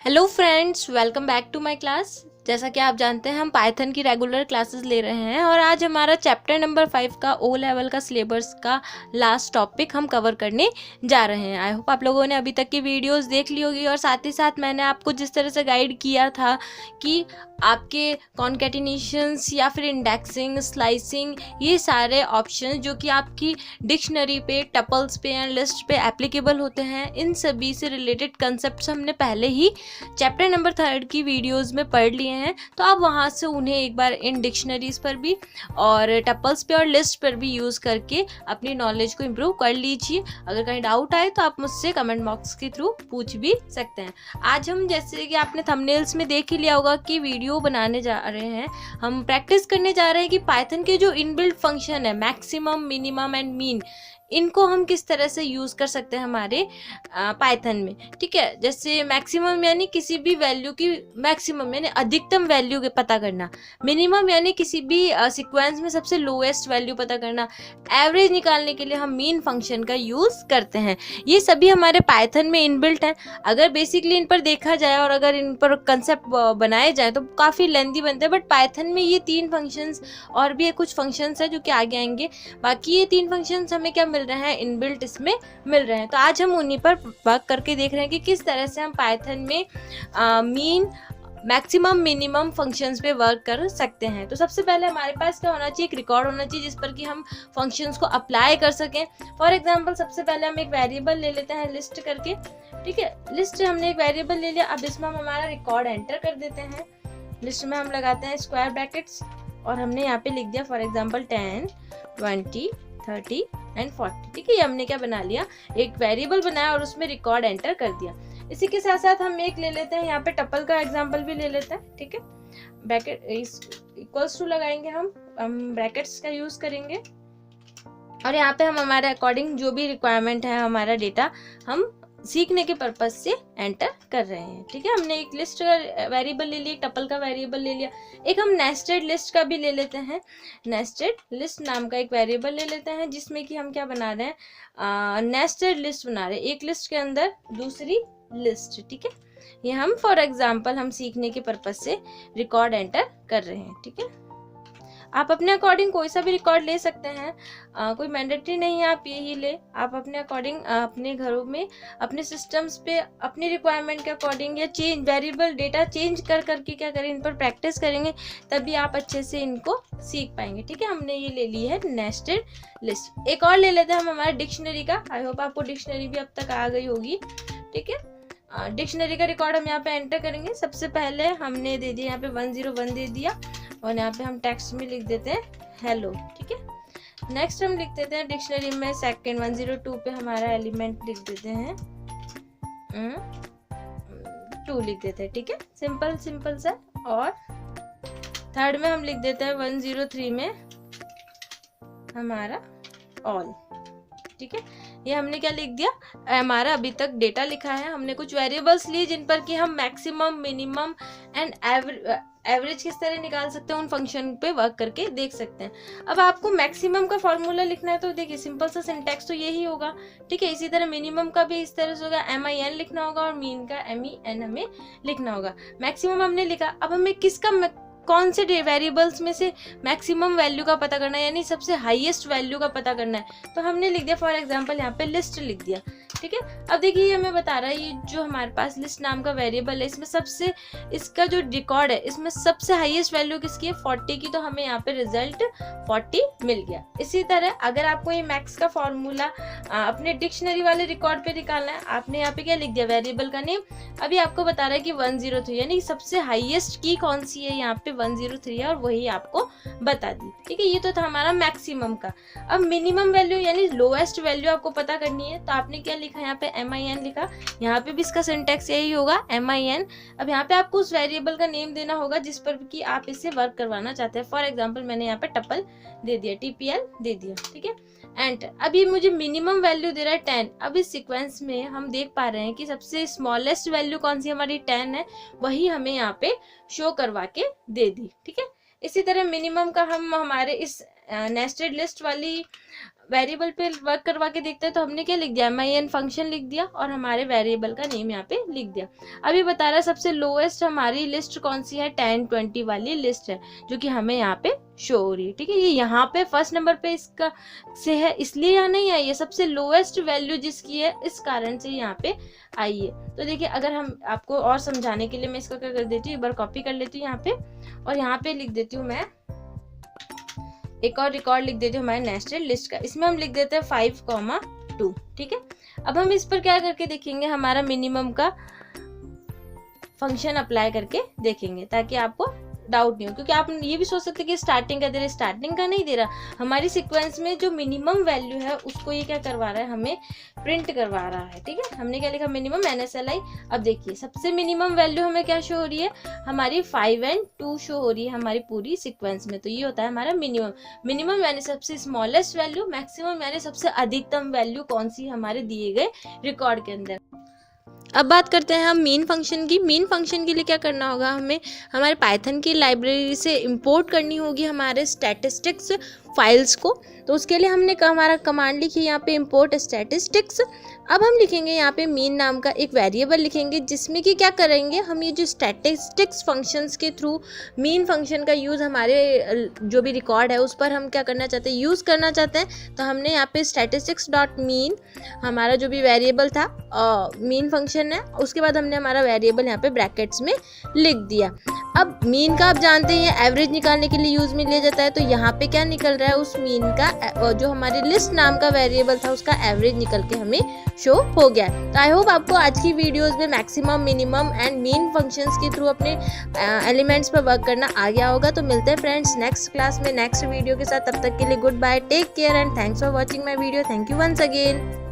Hello friends, welcome back to my class. जैसा कि आप जानते हैं हम पाइथन की रेगुलर क्लासेस ले रहे हैं और आज हमारा चैप्टर नंबर 5 का ओ लेवल का सिलेबस का लास्ट टॉपिक हम कवर करने जा रहे हैं। आई होप आप लोगों ने अभी तक की वीडियोस देख ली होगी और साथ ही साथ मैंने आपको जिस तरह से गाइड किया था कि आपके कॉन्केटिनेशंस या फिर इंडेक्सिंग, स्लाइसिंग, ये सारे ऑप्शंस जो कि आपकी डिक्शनरी पे, टपल्स पे एंड लिस्ट पे एप्लीकेबल होते हैं, इन सभी से रिलेटेड कंसेप्ट्स हमने पहले ही चैप्टर नंबर 3 की वीडियोस में पढ़ लिए हैं। तो आप वहाँ से उन्हें एक बार इन डिक्शनरीज पर भी और टपल्स पे और लिस्ट पर भी यूज़ करके अपनी नॉलेज को इम्प्रूव कर लीजिए। अगर कहीं डाउट आए तो आप मुझसे कमेंट बॉक्स के थ्रू पूछ भी सकते हैं। आज हम, जैसे कि आपने थंबनेल्स में देख ही लिया होगा कि वीडियो बनाने जा रहे हैं, हम प्रैक्टिस करने जा रहे हैं कि पाइथन के जो इनबिल्ट फंक्शन है मैक्सिमम, मिनिमम एंड मीन, इनको हम किस तरह से यूज़ कर सकते हैं हमारे पाइथन में। ठीक है, जैसे मैक्सिमम यानी किसी भी वैल्यू की मैक्सिमम यानी अधिकतम वैल्यू के पता करना, मिनिमम यानी किसी भी सीक्वेंस में सबसे लोएस्ट वैल्यू पता करना, एवरेज निकालने के लिए हम मीन फंक्शन का यूज़ करते हैं। ये सभी हमारे पाइथन में इनबिल्ट हैं। अगर बेसिकली इन पर देखा जाए और अगर इन पर कंसेप्ट बनाए जाए तो काफ़ी लेंथी बनते हैं, बट पाइथन में ये 3 फंक्शंस और भी कुछ फंक्शंस हैं जो कि आगे आएंगे। बाकी ये 3 फंक्शंस हमें क्या मिल रहे हैं, इनबिल्ट इसमें मिल रहे हैं। तो आज हम उन्हीं पर वर्क करके देख रहे हैं कि किस तरह से हम पाइथन में मीन, मैक्सिमम, मिनिमम फंक्शंस पे वर्क कर सकते हैं। तो सबसे पहले हमारे पास क्या होना चाहिए, एक रिकॉर्ड होना चाहिए जिस पर कि हम फंक्शंस को अप्लाई कर सकें। फॉर एग्जांपल सबसे पहले हम एक वेरिएबल ले लेते हैं लिस्ट करके। ठीक है, लिस्ट हमने एक वेरिएबल ले लिया। अब इसमें हम हमारा रिकॉर्ड एंटर कर देते हैं। लिस्ट में हम लगाते हैं स्क्वायर ब्रैकेट्स और हमने यहाँ पे लिख दिया फॉर एग्जाम्पल 10, 20, 30 एंड 40। ठीक है, ये हमने क्या बना लिया, एक वेरिएबल बनाया और उसमें रिकॉर्ड एंटर कर दिया। इसी के साथ साथ हम एक ले लेते हैं, यहाँ पे टपल का एग्जांपल भी ले लेते हैं। ठीक है, ब्रैकेट इक्वल्स टू लगाएंगे, हम ब्रैकेट्स का यूज करेंगे और यहाँ पे हम हमारे अकॉर्डिंग जो भी रिक्वायरमेंट है हमारा डेटा हम सीखने के पर्पज से एंटर कर रहे हैं। ठीक है, हमने एक लिस्ट का वेरिएबल ले लिया, एक टपल का वेरिएबल ले लिया, एक हम नेस्टेड लिस्ट का भी ले लेते हैं। नेस्टेड लिस्ट नाम का एक वेरिएबल ले लेते हैं जिसमें कि हम क्या बना रहे हैं, नेस्टेड लिस्ट बना रहे हैं, एक लिस्ट के अंदर दूसरी लिस्ट। ठीक है, ये हम फॉर एग्जाम्पल हम सीखने के पर्पज से रिकॉर्ड एंटर कर रहे हैं। ठीक है, आप अपने अकॉर्डिंग कोई सा भी रिकॉर्ड ले सकते हैं, कोई मैंडेटरी नहीं है आप यही ले। आप अपने अकॉर्डिंग अपने घरों में, अपने सिस्टम्स पे, अपनी रिक्वायरमेंट के अकॉर्डिंग या चेंज वेरिएबल डेटा चेंज कर करके क्या करें, इन पर प्रैक्टिस करेंगे तभी आप अच्छे से इनको सीख पाएंगे। ठीक है, हमने ये ले ली है नेस्टेड लिस्ट। एक और ले लेते हैं हम हमारे डिक्शनरी का। आई होप आपको डिक्शनरी भी अब तक आ गई होगी। ठीक है, डिक्शनरी का रिकॉर्ड हम यहाँ पे एंटर करेंगे। सबसे पहले हमने दे दिया यहाँ पे 101 दे दिया और यहाँ पे हम टेक्स्ट में लिख देते हैं हेलो। ठीक है, नेक्स्ट हम लिख देते हैं डिक्शनरी में सेकंड 102 पे हमारा एलिमेंट लिख देते हैं 2 लिख देते हैं। ठीक है, सिंपल सिंपल सा। और थर्ड में हम लिख देते हैं 103 में हमारा ऑल। ठीक है, ये हमने क्या लिख दिया, हमारा अभी तक डेटा लिखा है। हमने कुछ वेरिएबल्स लिए जिन पर कि हम मैक्सिमम, मिनिमम एंड एवरेज किस तरह निकाल सकते हैं, उन फंक्शन पे वर्क करके देख सकते हैं। अब आपको मैक्सिमम का फॉर्मूला लिखना है तो देखिए सिंपल सा सिंटैक्स तो यही होगा। ठीक है, इसी तरह मिनिमम का भी इस तरह से होगा, MIN लिखना होगा और मीन का MEN हमें लिखना होगा। मैक्सिमम हमने लिखा, अब हमें किसका, कौन से वेरिएबल्स में से मैक्सिमम वैल्यू का पता करना है यानी सबसे हाईएस्ट वैल्यू का पता करना है, तो हमने लिख दिया फॉर एग्जांपल यहाँ पे लिस्ट लिख दिया। ठीक है, अब देखिए ये हमें बता रहा है, ये जो हमारे पास लिस्ट नाम का वेरिएबल है इसमें सबसे, इसका जो रिकॉर्ड है इसमें सबसे हाईएस्ट वैल्यू किसकी है, 40 की। तो हमें यहाँ पे रिजल्ट 40 मिल गया। इसी तरह अगर आपको ये मैक्स का फॉर्मूला अपने डिक्शनरी वाले रिकॉर्ड पे निकालना है, आपने यहाँ पे क्या लिख दिया, वेरिएबल का नेम। अभी आपको बता रहा है कि 103 यानी सबसे हाईएस्ट की कौन सी है, यहाँ पे 103 है और वही आपको बता दी। ठीक है, ये तो था हमारा मैक्सिमम का। अब मिनिमम वैल्यू यानी लोएस्ट वैल्यू आपको पता करनी है, तो आपने क्या लिखा, यहाँ पे MIN लिखा। यहाँ पे भी इसका सिंटैक्स यही होगा, MIN। अब यहाँ पे आपको उस वेरिएबल का नेम देना होगा जिस पर कि आप इससे वर्क करवाना चाहते हैं। फॉर एग्जांपल मैंने यहाँ पे टपल दे दिया, TPL दे दिया। ठीक है, एंटर। अब ये मुझे मिनिमम वैल्यू दे रहा है 10। अब इस सीक्वेंस में हम देख पा रहे हैं कि सबसे स्मॉलेस्ट वैल्यू कौन सी हमारी 10 है, वही हमें यहाँ पे शो करवा के दे दी। ठीक है, इसी तरह मिनिमम का हम हमारे इस नेस्टेड लिस्ट वाली वेरिएबल पे वर्क करवा के देखते हैं तो हमने क्या लिख दिया, min फंक्शन लिख दिया और हमारे वेरिएबल का नेम यहाँ पे लिख दिया। अभी बता रहा है सबसे लोएस्ट हमारी लिस्ट कौन सी है, 10 20 वाली लिस्ट है जो कि हमें यहाँ पे शो हो रही है। ठीक है, ये यहाँ पे फर्स्ट नंबर पे इसका से है इसलिए यहाँ नहीं आई है, सबसे लोएस्ट वैल्यू जिसकी है इस कारण से यहाँ पे आई है। तो देखिए अगर हम आपको और समझाने के लिए मैं इसका क्या कर देती हूँ, एक बार कॉपी कर लेती हूँ यहाँ पे और यहाँ पे लिख देती हूँ मैं एक और रिकॉर्ड लिख देती हूँ हमारे नेस्टेड लिस्ट का। इसमें हम लिख देते हैं 5,2। ठीक है, अब हम इस पर क्या करके देखेंगे, हमारा मिनिमम का फंक्शन अप्लाई करके देखेंगे ताकि आपको डाउट नहीं हो, क्योंकि आप ये भी सोच सकते हैं कि स्टार्टिंग का दे रहा है, स्टार्टिंग का नहीं दे रहा, हमारी सीक्वेंस में जो मिनिमम वैल्यू है उसको ये क्या करवा रहा है, हमें प्रिंट करवा रहा है। ठीक है, हमने क्या लिखा, मिनिमम NSLI। अब देखिए सबसे मिनिमम वैल्यू हमें क्या शो हो रही है, हमारी 5 और 2 शो हो रही है हमारी पूरी सीक्वेंस में। तो ये होता है हमारा मिनिमम। मिनिमम यानी सबसे स्मॉलेस्ट वैल्यू, मैक्सिमम यानी सबसे अधिकतम वैल्यू कौन सी हमारे दिए गए रिकॉर्ड के अंदर। अब बात करते हैं हम मीन फंक्शन की। मीन फंक्शन के लिए क्या करना होगा, हमें हमारे पाइथन की लाइब्रेरी से इंपोर्ट करनी होगी हमारे स्टैटिस्टिक्स फाइल्स को। तो उसके लिए हमने हमारा कमांड लिखी यहाँ पे इंपोर्ट स्टैटिस्टिक्स। अब हम लिखेंगे यहाँ पे मीन नाम का एक वेरिएबल लिखेंगे जिसमें कि क्या करेंगे, हम ये जो स्टैटिस्टिक्स फंक्शंस के थ्रू मीन फंक्शन का यूज़ हमारे जो भी रिकॉर्ड है उस पर हम क्या करना चाहते हैं, यूज़ करना चाहते हैं। तो हमने यहाँ पे स्टैटिस्टिक्स डॉट मीन हमारा जो भी वेरिएबल था मीन फंक्शन है, उसके बाद हमने हमारा वेरिएबल यहाँ पे ब्रैकेट्स में लिख दिया। अब मीन का आप जानते हैं एवरेज निकालने के लिए यूज़ में लिया जाता है। तो यहाँ पे क्या निकल रहा है, उस मीन का जो हमारे लिस्ट नाम का वेरिएबल था उसका एवरेज निकल के हमें शो हो गया। तो आई होप आपको आज की वीडियोस में maximum, minimum and mean functions के थ्रू अपने एलिमेंट्स पर वर्क करना आ गया होगा। तो मिलते हैं फ्रेंड्स नेक्स्ट क्लास में नेक्स्ट वीडियो के साथ। तब तक के लिए good bye, take care and thanks for watching my video. Thank you once again.